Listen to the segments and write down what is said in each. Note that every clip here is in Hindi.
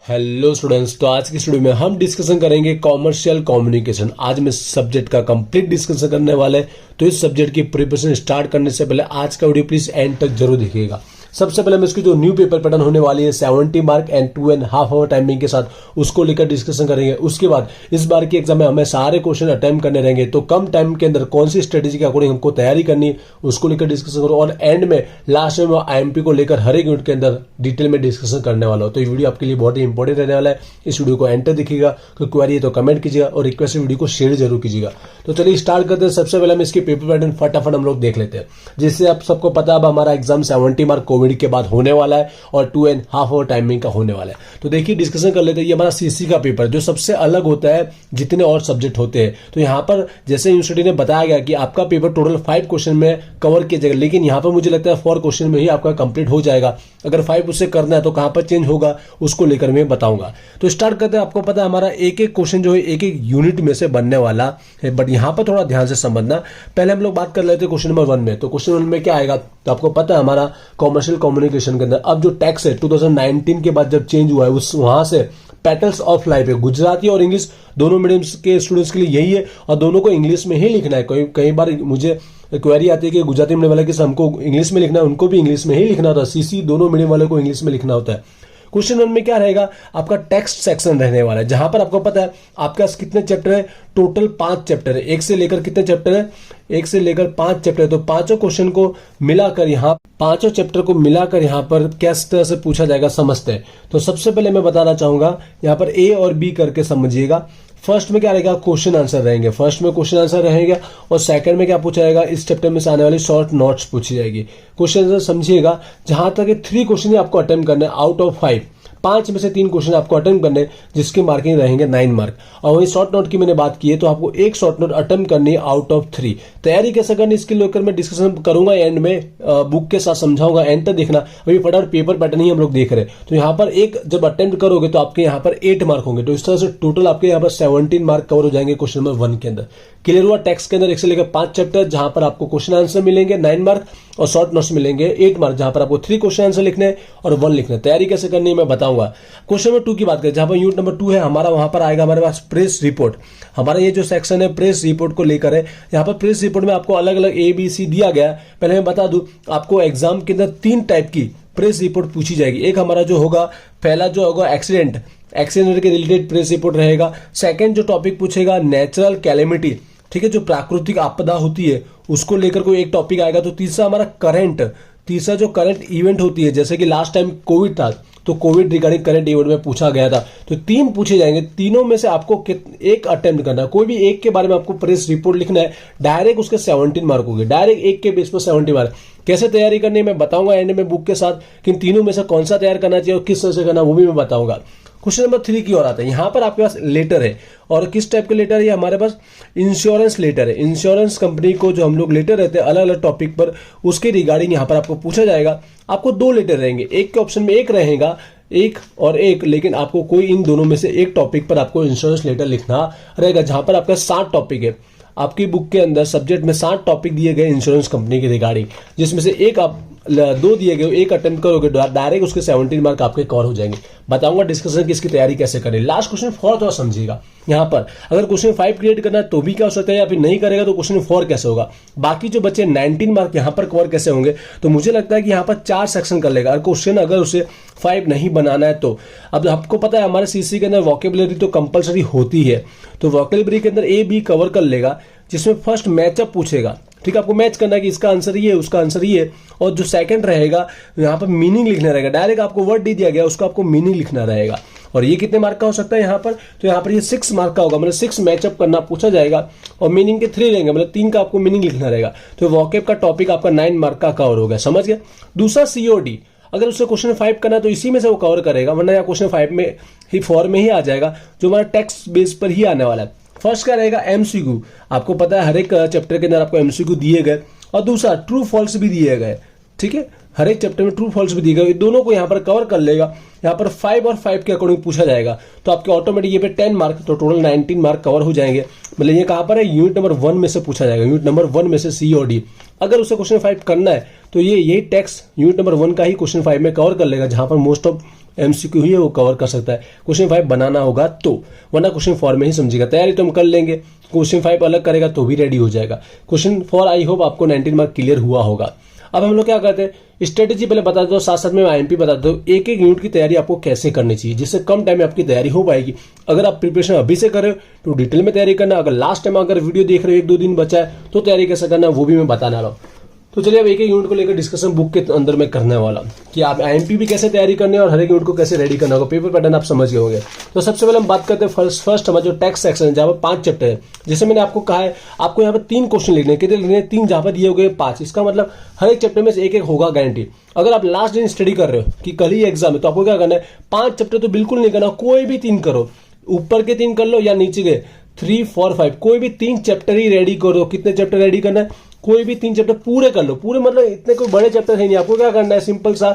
हेलो स्टूडेंट्स, तो आज की स्टूडियो में हम डिस्कशन करेंगे कॉमर्शियल कम्युनिकेशन। आज मैं सब्जेक्ट का कंप्लीट डिस्कशन करने वाले, तो इस सब्जेक्ट की प्रिपरेशन स्टार्ट करने से पहले आज का वीडियो प्लीज एंड तक जरूर देखिएगा। सबसे पहले मैं इसकी जो न्यू पेपर पैटर्न होने वाली है 70 मार्क एंड 2.5 आवर टाइमिंग के साथ, उसको लेकर डिस्कशन करेंगे। उसके बाद इस बार की एग्जाम में हमें सारे क्वेश्चन अटेम्प्ट करने रहेंगे, तो कम टाइम के अंदर कौन सी स्ट्रेटेजी के अकॉर्डिंग हमको तैयारी करनी है उसको लेकर डिस्कशन करो। और एंड में लास्ट में आईएमपी को लेकर हर एक यूनिट के अंदर डिटेल में डिस्कशन करने वाला हो। तो ये वीडियो आपके लिए बहुत ही इंपॉर्टेंट रहने वाला है। इस वीडियो को एंड तक देखिएगा, कोई क्वेरी है तो कमेंट कीजिएगा और रिक्वेस्ट वीडियो को शेयर जरूर कीजिएगा। तो चलिए स्टार्ट करते हैं। सबसे पहले हम इसकी पेपर पैटर्न फटाफट हम लोग देख लेते हैं। जिससे आप सबको पता है अब हमारा एग्जाम 70 मार्क कोविड के बाद होने वाला है और 2.5 आवर टाइमिंग का होने वाला है। तो देखिए डिस्कशन कर लेते हैं। ये हमारा सीसी का पेपर जो सबसे अलग होता है जितने और सब्जेक्ट होते हैं। तो यहाँ पर जैसे यूनिवर्सिटी ने बताया गया कि आपका पेपर टोटल 5 क्वेश्चन में कवर किया जाएगा, लेकिन यहाँ पर मुझे लगता है 4 क्वेश्चन में ही आपका कंप्लीट हो जाएगा। अगर 5 उससे करना है तो कहां पर चेंज होगा उसको लेकर मैं बताऊंगा। तो स्टार्ट करते हैं। आपको पता है हमारा एक एक क्वेश्चन जो है एक एक यूनिट में से बनने वाला है, बट यहाँ पर थोड़ा ध्यान से समझना। पहले हम लोग बात कर लेते हैं क्वेश्चन नंबर 1 में। तो क्वेश्चन 1 में क्या आएगा, तो आपको पता है हमारा कॉमर्शियल कम्युनिकेशन के अंदर अब जो टैक्स है 2019 के बाद जब चेंज हुआ है उस वहां से पेटल्स ऑफ लाइफ है, गुजराती और इंग्लिश दोनों मीडियम के स्टूडेंट्स के लिए यही है और दोनों को इंग्लिश में ही लिखना है। कई बार मुझे क्वेरी आती है कि गुजराती मीडियम वाले के हमको इंग्लिश में लिखना है, उनको भी इंग्लिश में ही लिखना होता है। सीसी दोनों मीडियम वाले को इंग्लिश में लिखना होता है। क्वेश्चन 1 में क्या रहेगा, आपका टेक्स्ट सेक्शन रहने वाला है, जहां पर आपको पता है आपका कितने चैप्टर है, टोटल 5 चैप्टर है। 1 से लेकर कितने चैप्टर है, 1 से लेकर 5 चैप्टर है। तो पांचों क्वेश्चन को मिलाकर यहाँ पांचों चैप्टर को मिलाकर यहाँ पर किस तरह से पूछा जाएगा समझते हैं। तो सबसे पहले मैं बताना चाहूंगा यहाँ पर ए और बी करके समझिएगा। फर्स्ट में क्या रहेगा, क्वेश्चन आंसर रहेंगे। फर्स्ट में क्वेश्चन आंसर रहेगा और सेकंड में क्या पूछा जाएगा, इस चैप्टर में से आने वाली शॉर्ट नोट्स पूछी जाएगी। क्वेश्चन आंसर समझिएगा। जहां तक 3 क्वेश्चन आपको अटेम्प्ट करना है आउट ऑफ 5, 5 में से 3 क्वेश्चन आपको अटेम्प्ट करने, जिसकी मार्किंग रहेंगे 9 मार्क। और वही शॉर्ट नोट की मैंने बात की है तो आपको एक शॉर्ट नोट अटेम्प्ट करनी है आउट ऑफ 3। तैयारी कैसे करनी इसके लेकर मैं डिस्कशन करूंगा एंड में, बुक के साथ समझाऊंगा, एंड तक देखना। अभी फटाफट पेपर पैटर्न ही हम लोग देख रहे हैं। तो यहाँ पर एक जब अटेम्प्ट करोगे तो आपके यहाँ पर 8 मार्क होंगे। तो इस तरह से टोटल आपके यहाँ पर 17 मार्क कवर हो जाएंगे क्वेश्चन नंबर 1 के अंदर। क्लियर हुआ। टेक्स्ट के अंदर 1 से लेकर 5 चैप्टर जहां पर आपको क्वेश्चन आंसर मिलेंगे 9 मार्क और शॉर्ट नोट्स मिलेंगे 8 मार्क, जहां पर आपको 3 क्वेश्चन आंसर लिखने हैं और 1 लिखना है। तैयारी कैसे करनी है मैं बताऊंगा। क्वेश्चन नंबर 2 की बात करें, जहां पर यूनिट नंबर 2 है हमारा, वहां पर आएगा हमारे पास प्रेस रिपोर्ट। हमारा ये जो सेक्शन है प्रेस रिपोर्ट को लेकर है। यहाँ पर प्रेस रिपोर्ट में आपको अलग अलग ABC दिया गया है। पहले मैं बता दूं आपको एग्जाम के अंदर 3 टाइप की प्रेस रिपोर्ट पूछी जाएगी। एक हमारा जो होगा, पहला जो होगा एक्सीडेंट के रिलेटेड प्रेस रिपोर्ट रहेगा। सेकंड जो टॉपिक पूछेगा नेचुरल कैलेमिटी, ठीक है, जो प्राकृतिक आपदा होती है उसको लेकर कोई एक टॉपिक आएगा। तो तीसरा हमारा तीसरा जो करंट इवेंट होती है, जैसे कि लास्ट टाइम कोविड था तो कोविड रिगार्डिंग करंट इवेंट में पूछा गया था। तो 3 पूछे जाएंगे, तीनों में से आपको एक अटेम्प्ट करना है। कोई भी एक के बारे में आपको प्रेस रिपोर्ट लिखना है, डायरेक्ट उसके 17 मार्क होंगे। डायरेक्ट एक के बेस पर 70 मार्क। कैसे तैयारी करनी है मैं बताऊंगा एंड में बुक के साथ, कि तीनों में से कौन सा तैयार करना चाहिए और किस तरह से करना वो भी मैं बताऊंगा। क्वेश्चन नंबर 3 की ओर आता है। यहां पर आपके पास लेटर है, और किस टाइप के लेटर है, हमारे पास इंश्योरेंस लेटर है। इंश्योरेंस कंपनी को जो हम लोग लेटर रहते हैं अलग अलग टॉपिक पर, उसके रिगार्डिंग यहां पर आपको पूछा जाएगा। आपको 2 लेटर रहेंगे, एक के ऑप्शन में एक रहेगा, एक और एक, लेकिन आपको कोई इन दोनों में से एक टॉपिक पर आपको इंश्योरेंस लेटर लिखना रहेगा। जहां पर आपका 7 टॉपिक है आपकी बुक के अंदर, सब्जेक्ट में 7 टॉपिक दिए गए इंश्योरेंस कंपनी के रिगार्डिंग, जिसमें से एक आप 2 दिए गए, एक अटेम्प्ट करोगे डायरेक्ट उसके 17 मार्क आपके कवर हो जाएंगे। बताऊंगा डिस्कशन की इसकी तैयारी कैसे करें। लास्ट क्वेश्चन 4 थोड़ा समझिएगा। यहाँ पर अगर क्वेश्चन 5 क्रिएट करना है तो भी क्या हो सकता है, या फिर नहीं करेगा तो क्वेश्चन 4 कैसे होगा। बाकी जो बच्चे 19 मार्क यहाँ पर कवर कैसे होंगे, तो मुझे लगता है कि यहाँ पर 4 सेक्शन कर लेगा। क्वेश्चन अगर उसे 5 नहीं बनाना है तो अब आपको पता है हमारे सीसी के अंदर वोकेबुलरी तो कंपलसरी होती है। तो वोकेबुलरी के अंदर A B कवर कर लेगा, जिसमें फर्स्ट मैचअप पूछेगा। ठीक है, आपको मैच करना है कि इसका आंसर ये है, उसका आंसर ये है। और जो सेकंड रहेगा यहाँ पर मीनिंग लिखना रहेगा। डायरेक्ट आपको वर्ड दे दिया गया, उसको आपको मीनिंग लिखना रहेगा। और ये कितने मार्क का हो सकता है यहाँ पर, तो यहाँ पर ये 6 मार्क का होगा, मतलब 6 मैचअप करना पूछा जाएगा। और मीनिंग के 3 रहेंगे, मतलब 3 का आपको मीनिंग लिखना रहेगा। तो वोकेब का टॉपिक आपका 9 मार्क का कवर होगा। समझ गया। दूसरा COD, अगर उससे क्वेश्चन 5 करना है तो इसी में से वो कवर करेगा, वरना या क्वेश्चन 5 में ही 4 में ही आ जाएगा, जो हमारा टेक्स्ट बेस पर ही आने वाला है। फर्स्ट क्या रहेगा, MCQ। आपको पता है हर एक चैप्टर के अंदर आपको MCQ दिए गए, और दूसरा ट्रू फॉल्स भी दिए गए। ठीक है, हर एक चैप्टर में ट्रू फॉल्स भी दिए गए, दोनों को यहाँ पर कवर कर लेगा। यहाँ पर 5 और 5 के अकॉर्डिंग पूछा जाएगा, तो आपके ऑटोमेटिक ये पे 10 मार्क, तो टोटल 19 मार्क कवर हो जाएंगे। मतलब ये कहाँ पर है, यूनिट नंबर 1 में से पूछा जाएगा। यूनिट नंबर 1 में से COD अगर उसे क्वेश्चन 5 करना है तो ये टेक्स्ट यूनिट नंबर 1 का ही क्वेश्चन 5 में कवर कर लेगा, जहां पर मोस्ट ऑफ एमसीक्यू ही है वो कवर कर सकता है। क्वेश्चन 5 बनाना होगा तो, वरना क्वेश्चन 4 में ही समझिएगा। तैयारी तो हम कर लेंगे, क्वेश्चन 5 अलग करेगा तो भी रेडी हो जाएगा। क्वेश्चन 4 आई होप आपको 19 मार्क क्लियर हुआ होगा। अब हम लोग क्या करते हैं, स्ट्रेटेजी पहले बता दो, साथ साथ में आईएमपी बता दो, एक एक यूनिट की तैयारी आपको कैसे करनी चाहिए जिससे कम टाइम में आपकी तैयारी हो पाएगी। अगर आप प्रिपरेशन अभी से कर रहे हो तो डिटेल में तैयारी करना, अगर लास्ट टाइम अगर वीडियो देख रहे हो 1-2 दिन बचा है तो तैयारी कैसे करना वो भी मैं बताने वाला हूँ। तो चलिए अब एक एक यूनिट को लेकर डिस्कशन बुक के अंदर में करने वाला कि आप आईएमपी भी कैसे तैयारी करनी है और हर एक यूनिट को कैसे रेडी करना होगा। पेपर पैटर्न आप समझ गए होंगे। तो सबसे पहले हम बात करते हैं फर्स्ट हमारा जो टेक्स्ट सेक्शन है, जहाँ पर 5 चैप्टर है। जैसे मैंने आपको कहा है आपको यहाँ पर 3 क्वेश्चन लिखने, कितने लिखने, 3, जहाँ पर दिए हो गए 5। इसका मतलब हर एक चैप्टर में से एक एक होगा गारंटी। अगर आप लास्ट दिन स्टडी कर रहे हो कि कल ही एग्जाम है तो आपको क्या करना है, 5 चैप्टर तो बिल्कुल नहीं करना, कोई भी 3 करो, ऊपर के 3 कर लो या नीचे के 3, 4, 5, कोई भी 3 चैप्टर ही रेडी करो। कितने चैप्टर रेडी करना है, कोई भी 3 चैप्टर पूरे कर लो। पूरे मतलब इतने कोई बड़े चैप्टर है नहीं, आपको क्या करना है, सिंपल सा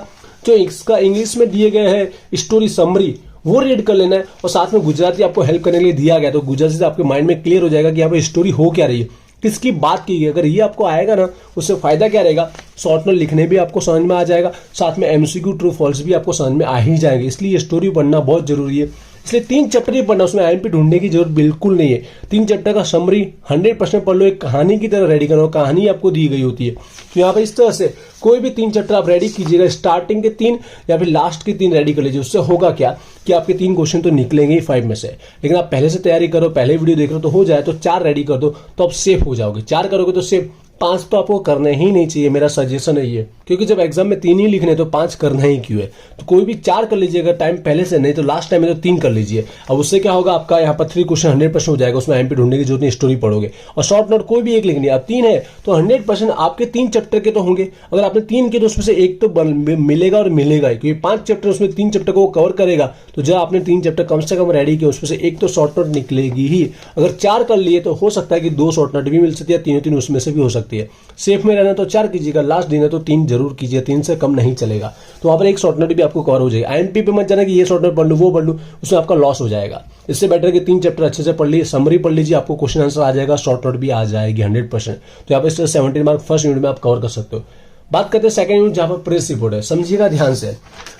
जो इसका इंग्लिश में दिए गए हैं स्टोरी समरी वो रीड कर लेना है, और साथ में गुजराती आपको हेल्प करने के लिए दिया गया, तो गुजराती से आपके माइंड में क्लियर हो जाएगा कि यहाँ पर स्टोरी हो क्या रही है, किसकी बात की गई। अगर ये आपको आएगा ना, उससे फायदा क्या रहेगा, शॉर्ट नोट लिखने भी आपको समझ में आ जाएगा, साथ में एमसीक्यू ट्रू फॉल्स भी आपको समझ में आ ही जाएंगे। इसलिए ये स्टोरी पढ़ना बहुत जरूरी है। इसलिए 3 चैप्टर ही पढ़ना, उसमें आईएमपी ढूंढने की जरूरत बिल्कुल नहीं है। 3 चैप्टर का समरी 100% पढ़ लो, एक कहानी की तरह रेडी करो, कहानी आपको दी गई होती है। तो यहाँ पर इस तरह से कोई भी 3 चैप्टर आप रेडी कीजिएगा, स्टार्टिंग के 3 या फिर लास्ट के 3 रेडी कर लीजिए। उससे होगा क्या कि आपके 3 क्वेश्चन तो निकलेंगे ही 5 में से, लेकिन आप पहले से तैयारी करो, पहले वीडियो देख रहे हो तो हो जाए, तो 4 रेडी कर दो तो आप सेफ हो जाओगे। 4 करोगे तो सेफ, 5 तो आपको करना ही नहीं चाहिए, मेरा सजेशन है ये, क्योंकि जब एग्जाम में 3 ही लिखने तो 5 करना ही क्यों है। तो कोई भी 4 कर लीजिएगा टाइम पहले से, नहीं तो लास्ट टाइम में तो 3 कर लीजिए। अब उससे क्या होगा, आपका यहाँ पर 3 क्वेश्चन 100% हो जाएगा, उसमें आईएमपी ढूंढने की जरूरत नहीं, स्टोरी पढ़ोगे। और शॉर्ट नोट कोई भी एक लिखनी है, अब 3 है तो 100% आपके 3 चैप्टर के तो होंगे। अगर आपने 3 किए तो उसमें से एक तो मिलेगा और मिलेगा ही, क्योंकि 5 चैप्टर उसमें 3 चैप्टर को कवर करेगा, तो जब आपने 3 चैप्टर कम से कम रेडी किया उसमें से एक तो शॉर्ट नोट निकलेगी ही। अगर 4 कर लिए तो हो सकता है कि 2 शॉर्ट नोट भी मिल सकती है, 3 उसमें से भी हो सकती है। सेफ में रहना तो 4 कीजिएगा, लास्ट दिन है तो 3 जरूर कीजिए, 3 से कम नहीं चलेगा। तो वहां पर एक शॉर्ट नोट भी आपको कवर हो जाएगा। आईएमपी पे मत जाना कि ये शॉर्ट नोट पढ़ लूं वो पढ़ लूं, उसमें आपका लॉस हो जाएगा। इससे बेटर कि 3 चैप्टर अच्छे से पढ़ लीजिए, समरी पढ़ लीजिए, आपको क्वेश्चन आंसर आ जाएगा, शॉर्ट नोट भी आ जाएगी 100%। तो यहाँ पर 17 मार्क फर्स्ट यूनिट में आप कवर कर सकते हो। बात करते हैं सेकंड यूनिट, जहां पर प्रेस रिपोर्ट है। समझिएगा ध्यान से,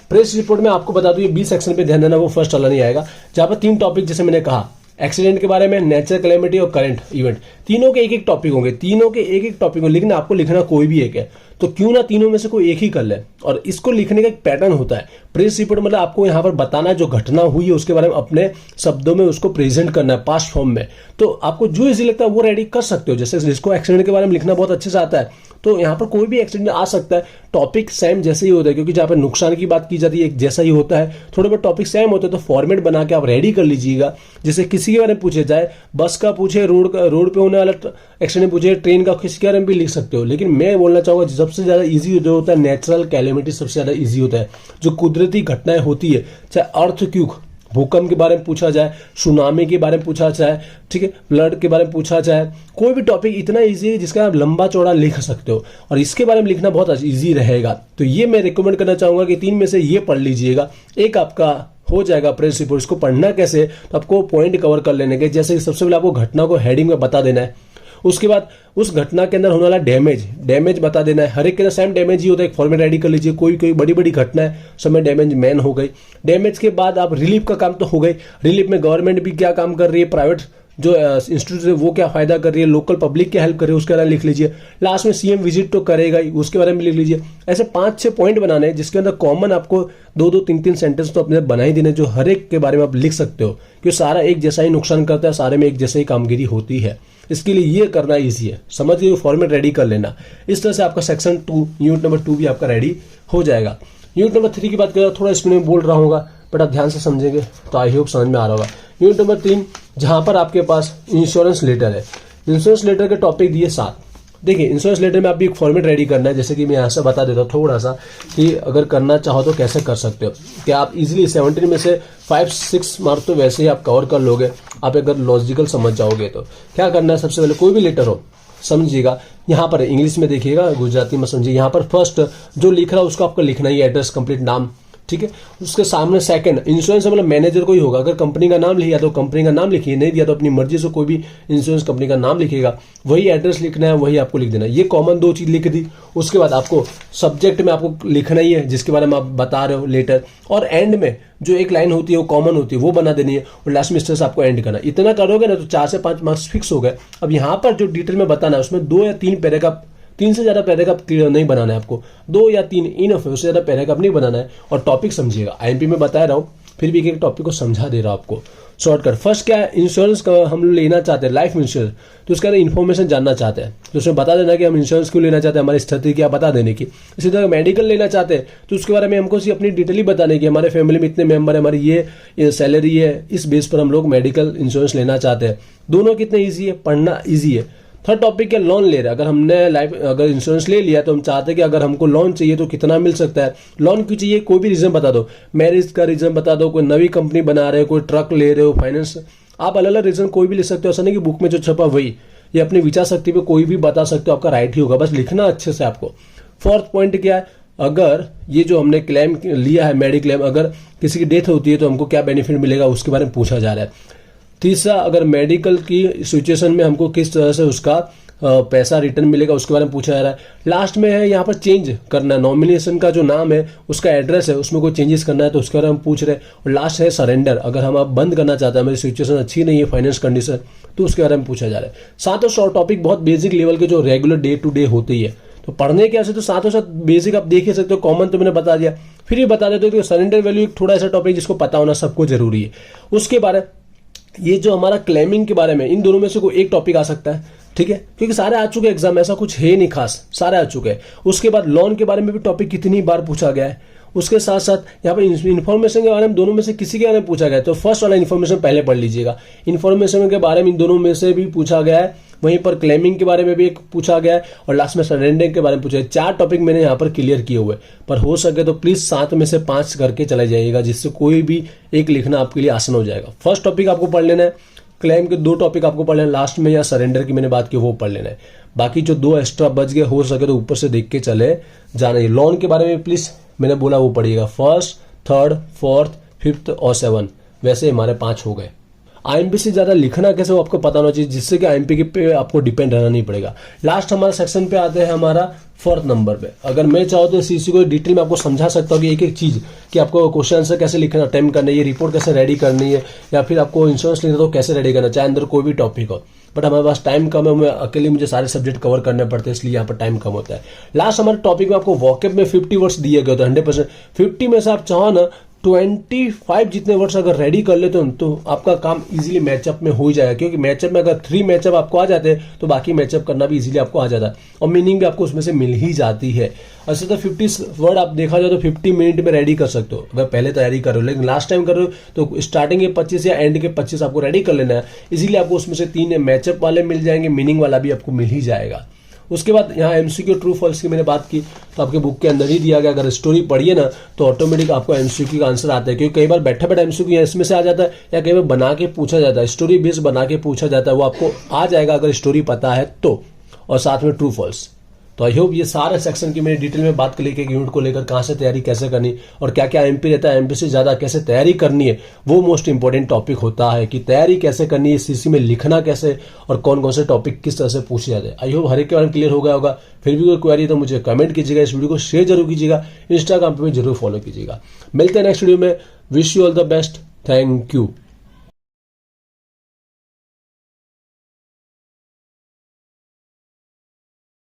प्रेस रिपोर्ट में आपको बता दूं ये 20 सेक्शन पे ध्यान देना, वो फर्स्ट वाला नहीं आएगा। जहां पर 3 टॉपिक जैसे मैंने कहा, एक्सीडेंट के बारे में, नेचुरल कैलेमिटी और करंट इवेंट, तीनों के एक एक टॉपिक होंगे, तीनों के एक एक टॉपिक हो, लेकिन आपको लिखना कोई भी एक है, तो क्यों ना तीनों में से कोई एक ही कर ले। और इसको लिखने का एक पैटर्न होता है। प्रेस रिपोर्ट मतलब आपको यहाँ पर बताना जो घटना हुई है उसके बारे में अपने शब्दों में उसको प्रेजेंट करना है पास्ट फॉर्म में। तो आपको जो इजी लगता है वो रेडी कर सकते हो। जैसे जिसको एक्सीडेंट के बारे में लिखना बहुत अच्छे से आता है तो यहाँ पर कोई भी एक्सीडेंट आ सकता है, टॉपिक सेम जैसे ही होता है, क्योंकि जहाँ पर नुकसान की बात की जाती है एक जैसा ही होता है, थोड़े बहुत टॉपिक सेम होते हैं। तो फॉर्मेट बना के आप रेडी कर लीजिएगा। जैसे किसी के बारे में पूछे जाए, बस का पूछे, रोड पे होने वाला एक्सीडेंट पूछे, ट्रेन का, किसी के बारे में भी लिख सकते हो। लेकिन मैं बोलना चाहूंगा सबसे ज्यादा इजी जो होता है नेचुरल कैलेमिटी, सबसे ज्यादा इजी होता है। जो कुदरती घटनाएं होती है, चाहे अर्थक्वेक, भूकंप के बारे में पूछा जाए, सुनामी के बारे में पूछा जाए, ठीक है, फ्लड के बारे में पूछा जाए, कोई भी टॉपिक इतना इजी है जिसका आप लंबा चौड़ा लिख सकते हो, और इसके बारे में लिखना बहुत इजी रहेगा। तो ये मैं रिकमेंड करना चाहूंगा कि 3 में से ये पढ़ लीजिएगा, एक आपका हो जाएगा प्रेस रिपोर्ट। इसको पढ़ना कैसे, तो आपको पॉइंट कवर कर लेने के, जैसे सबसे पहले आपको घटना को हेडिंग में बता देना है, उसके बाद उस घटना के अंदर होने वाला डैमेज बता देना है। हर एक के अंदर सेम डैमेज ही होता है, एक फॉर्मेट रेडी कर लीजिए। कोई बड़ी बड़ी घटना है, समय डैमेज मैन हो गई। डैमेज के बाद आप रिलीफ का काम तो हो गई, रिलीफ में गवर्नमेंट भी क्या काम कर रही है, प्राइवेट जो इंस्टीट्यूट है वो क्या फायदा कर रही है, लोकल पब्लिक क्या हेल्प कर रही है उसके बारे में लिख लीजिए। लास्ट में सीएम विजिट तो करेगा ही, उसके बारे में लिख लीजिए। ऐसे 5-6 पॉइंट बनाने हैं जिसके अंदर कॉमन आपको 2-2, 3-3 सेंटेंस तो अपने बना ही देने, जो हर एक के बारे में आप लिख सकते हो, क्योंकि सारा एक जैसा ही नुकसान करता है, सारे में एक जैसा ही कामगिरी होती है। इसके लिए ये करना ईजी है, समझ लीजिए, फॉर्मेट रेडी कर लेना। इस तरह से आपका सेक्शन 2 यूनिट नंबर 2 भी आपका रेडी हो जाएगा। यूनिट नंबर 3 की बात करें, थोड़ा स्पीड में बोल रहा हूँ बट आप ध्यान से समझेंगे तो आई होप समझ में आ रहा होगा। यूनिट नंबर 3 जहां पर आपके पास इंश्योरेंस लेटर है। इंश्योरेंस लेटर के टॉपिक दिए 7। देखिए इंश्योरेंस लेटर में आप भी एक फॉर्मेट रेडी करना है, जैसे कि मैं यहाँ से बता देता हूँ थोड़ा सा कि अगर करना चाहो तो कैसे कर सकते हो। कि आप इजीली 17 में से 5-6 मार्क तो वैसे ही आप कवर कर लोगे, आप अगर लॉजिकल समझ जाओगे तो। क्या करना है, सबसे पहले कोई भी लेटर हो समझिएगा, यहाँ पर इंग्लिश में देखिएगा, गुजराती में समझिए। यहाँ पर फर्स्ट जो लिख रहा है उसको आपको लिखना ही, एड्रेस, कंप्लीट नाम, ठीक है। उसके सामने सेकंड इंश्योरेंस मतलब मैनेजर कोई होगा, अगर कंपनी का नाम लिखा तो कंपनी का नाम लिखिए, नहीं दिया तो अपनी मर्जी से कोई भी इंश्योरेंस कंपनी का नाम लिखिएगा, वही एड्रेस लिखना है, वही आपको लिख देना है। ये कॉमन 2 चीज लिख दी। उसके बाद आपको सब्जेक्ट में आपको लिखना ही है जिसके बारे में आप बता रहे हो लेटर, और एंड में जो एक लाइन होती है वो कॉमन होती है वो बना देनी है, और लास्ट में स्टेटस आपको एंड करना है। इतना करोगे ना तो 4 से 5 मार्क्स फिक्स हो गए। अब यहाँ पर जो डिटेल में बताना है उसमें 2 या 3 पैराग्राफ, 3 से ज्यादा पैराग्राफ नहीं बनाना है आपको, 2 या 3 इनफ है, उससे ज्यादा पैराग्राफ नहीं बनाना है। और टॉपिक समझिएगा, आईएमपी में बता रहा हूँ फिर भी एक टॉपिक को समझा दे रहा हूँ आपको शॉर्टकट। फर्स्ट क्या है, इंश्योरेंस का हम लोग लेना चाहते हैं, लाइफ इंश्योरेंस, तो उसका इन्फॉर्मेशन जानना चाहते हैं, तो उसमें बता देना कि हम इंश्योरेंस क्यों लेना चाहते हैं, हमारी स्थिति क्या बता देने की। इसी तरह मेडिकल लेना चाहते हैं तो उसके बारे में हमको अपनी डिटेल ही बताने की, हमारे फैमिली में इतने मेंबर है, हमारी ये सैलरी है, इस बेस पर हम लोग मेडिकल इंश्योरेंस लेना चाहते हैं। दोनों कितने ईजी है, पढ़ना ईजी है। थर्ड टॉपिक है लोन ले रहा है, अगर हमने अगर इंश्योरेंस ले लिया तो हम चाहते हैं कि अगर हमको लोन चाहिए तो कितना मिल सकता है, लोन क्यों चाहिए, कोई भी रीजन बता दो, मैरिज का रीजन बता दो, कोई नई कंपनी बना रहे हो, कोई ट्रक ले रहे हो, फाइनेंस, आप अलग अलग रीजन कोई भी ले सकते हो। ऐसा नहीं कि बुक में जो छपा वही, ये अपनी विचार शक्ति पे कोई भी बता सकते हो, आपका राइट ही होगा, बस लिखना अच्छे से आपको। फोर्थ पॉइंट क्या है, अगर ये जो हमने क्लेम लिया है मेडिक्लेम, अगर किसी की डेथ होती है तो हमको क्या बेनिफिट मिलेगा उसके बारे में पूछा जा रहा है। तीसरा, अगर मेडिकल की सिचुएशन में हमको किस तरह से उसका पैसा रिटर्न मिलेगा उसके बारे में पूछा जा रहा है। लास्ट में है यहाँ पर चेंज करना है, नॉमिनेशन का जो नाम है उसका एड्रेस है उसमें कोई चेंजेस करना है तो उसके बारे में हम पूछ रहे हैं। और लास्ट है सरेंडर, अगर हम आप बंद करना चाहते हैं, हमारी सिचुएशन अच्छी नहीं है फाइनेंस कंडीशन, तो उसके बारे में पूछा जा रहा है। सातों शॉर्ट टॉपिक बहुत बेसिक लेवल के जो रेगुलर डे टू डे होते ही है, तो पढ़ने के ऐसे तो साथों साथ बेसिक आप देख ही सकते हो, कॉमन तो मैंने बता दिया, फिर ये बता देते हो कि सरेंडर वैल्यू एक थोड़ा ऐसा टॉपिक जिसको पता होना सबको जरूरी है। उसके बारे ये जो हमारा क्लेमिंग के बारे में, इन दोनों में से कोई एक टॉपिक आ सकता है, ठीक है, क्योंकि सारे आ चुके एग्जाम, ऐसा कुछ है नहीं खास, सारे आ चुके हैं। उसके बाद लोन के बारे में भी टॉपिक कितनी बार पूछा गया है, उसके साथ साथ यहाँ पर इन्फॉर्मेशन के बारे में दोनों में से किसी के बारे में पूछा गया है, तो फर्स्ट वाला इन्फॉर्मेशन पहले पढ़ लीजिएगा। इन्फॉर्मेशन के बारे में इन दोनों में से भी पूछा गया है, वहीं पर क्लेमिंग के बारे में भी एक पूछा गया है, और लास्ट में सरेंडरिंग के बारे में पूछा है। 4 टॉपिक मैंने यहाँ पर क्लियर किए हुए, पर हो सके तो प्लीज 7 में से 5 करके चले जाइएगा, जिससे कोई भी एक लिखना आपके लिए आसान हो जाएगा। फर्स्ट टॉपिक आपको पढ़ लेना है, क्लेम के 2 टॉपिक आपको पढ़ लेना लास्ट में, या सरेंडर की मैंने बात की वो पढ़ लेना है। बाकी जो 2 एक्स्ट्रा बच गए हो सके तो ऊपर से देख के चले जाना है। लोन के बारे में प्लीज मैंने बोला वो पढ़िएगा, 1st, 3rd, 4th, 5th और 7th, वैसे हमारे 5 हो गए। आईएमपी से ज्यादा लिखना कैसे वो आपको पता होना चाहिए, जिससे कि आईएमपी पे आपको डिपेंड रहना नहीं पड़ेगा। लास्ट हमारा सेक्शन पे आते हैं हमारा 4th नंबर पे। अगर मैं चाहूँ तो सीसी को डिटेल में आपको समझा सकता हूँ कि एक एक चीज, कि आपको क्वेश्चन आंसर कैसे लिखना, अटेम्प्ट करना है, ये रिपोर्ट कैसे रेडी करनी है, या फिर आपको इंश्योरेंस लेना तो कैसे रेडी करना, चाहे अंदर कोई भी टॉपिक हो। बट हमारे पास टाइम कम है, मैं अकेले मुझे सारे सब्जेक्ट कवर करने पड़ते हैं, इसलिए यहाँ पर टाइम कम होता है। लास्ट हमारे टॉपिक में आपको वॉकेब में 50 वर्ड्स दिए गए, तो 100% 50 में से आप चाहो ना 25 जितने वर्ड्स अगर रेडी कर लेते हो तो आपका काम इजीली मैचअप में हो जाएगा, क्योंकि मैचअप में अगर 3 मैचअप आपको आ जाते हैं तो बाकी मैचअप करना भी इजीली आपको आ जाता है, और मीनिंग भी आपको उसमें से मिल ही जाती है। ऐसे तो 50 वर्ड आप देखा जाए तो 50 मिनट में रेडी कर सकते हो, अगर पहले तैयारी कर रहे हो, लेकिन लास्ट टाइम कर रहे हो तो स्टार्टिंग के 25 या एंड के 25 आपको रेडी कर लेना है। इजीली आपको उसमें से 3 मैचअप वाले मिल जाएंगे, मीनिंग वाला भी आपको मिल ही जाएगा। उसके बाद यहाँ एमसीक्यू ट्रू फॉल्स की मैंने बात की, तो आपके बुक के अंदर ही दिया गया, अगर स्टोरी पढ़िए ना तो ऑटोमेटिक आपको एमसीक्यू का आंसर आता है, क्योंकि कई बार बैठा बैठा एमसीक्यू इसमें से आ जाता है, या कई बार बना के पूछा जाता है, स्टोरी बेस बना के पूछा जाता है, वो आपको आ जाएगा अगर स्टोरी पता है तो, और साथ में ट्रू फॉल्स। तो आई होप ये सारे सेक्शन की मैंने डिटेल में बात कर ली कि यूनिट को लेकर कहाँ से तैयारी कैसे करनी, और क्या क्या एमपी रहता है, एमपी से ज्यादा कैसे तैयारी करनी है, वो मोस्ट इंपॉर्टेंट टॉपिक होता है कि तैयारी कैसे करनी है, सीसी में लिखना कैसे, और कौन कौन से टॉपिक किस तरह से पूछे जाते हैं। आई होप हर एक के बारे में क्लियर हो गया होगा। फिर भी कोई क्वेरी तो मुझे कमेंट कीजिएगा, इस वीडियो को शेयर जरूर कीजिएगा, इंस्टाग्राम पे भी जरूर फॉलो कीजिएगा। मिलते हैं नेक्स्ट वीडियो में। Wish you all the best, thank you.